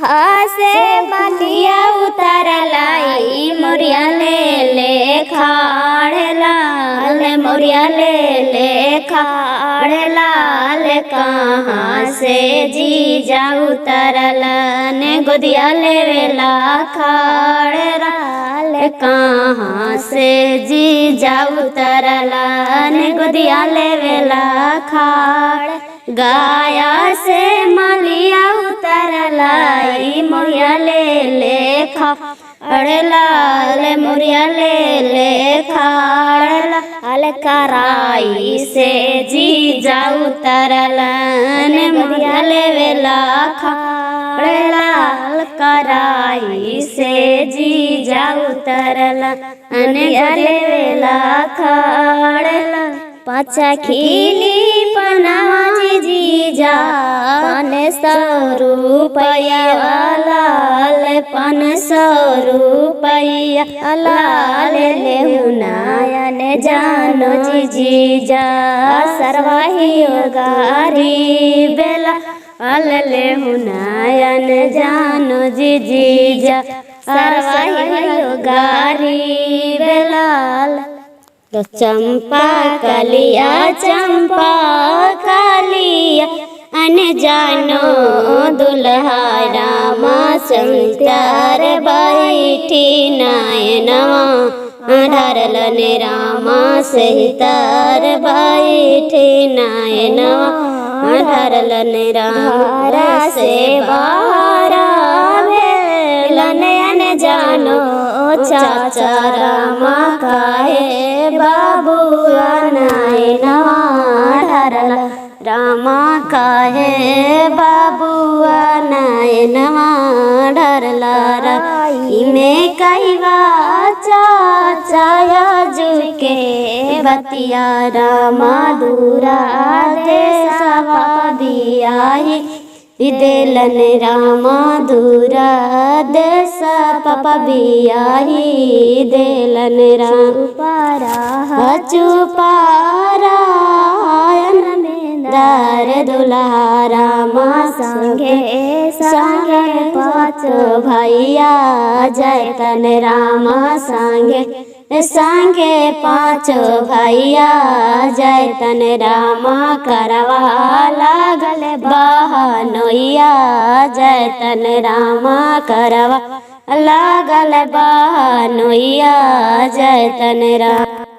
हसे मलिया उतारलाई मोरिया ले खाड़ला मोरिया ले खाड़ला कहाँ से जीजा उतरला ने गोदिया लेवेला खाड़ला कहाँ से जीजा उतरला ने गोदिया लेवेला खाड़ गाया से मलिया उतरलाई मोरिया ले खाड़ला मोरिया ले खाड़ला कराई से जीजा उतरला ने मोरिया लेवेला खाड़ला कराई से जीजा उतरला ने लेवेला खाड़ला पाचा खिली पनावा जीजा 500 रुपया लाल 500 रुपया लाल ले हुनायन जानो जीजा सरवाहियो गारी बेला ले हुनायन जानो जीजा सरवाहियो गारी बेला चंपा कलिया अन जानो दुल्हा रामा संतार बैठी नायनवा धरलन रामा सहितार बैठी नायनवा धरलन रामा से बारा भेलन जानो चाचा रामा काहे बाबुआ नायनवा धरला रामा काहे बाबुआ नायनवा धरला में कईवा चाचा जुके बतिया रामा दूरा देशवा दियाही देलन रामा दूरा देश पापा बियाही देलन चुपारा दार दुल्हा रामा संगे संगे 5 भैया जयतन रामा संगे 5 भैया जयतन रामा करवा लागल बहनोइया जयतन रामा करवा लागल बहनोइया जयतन रामा।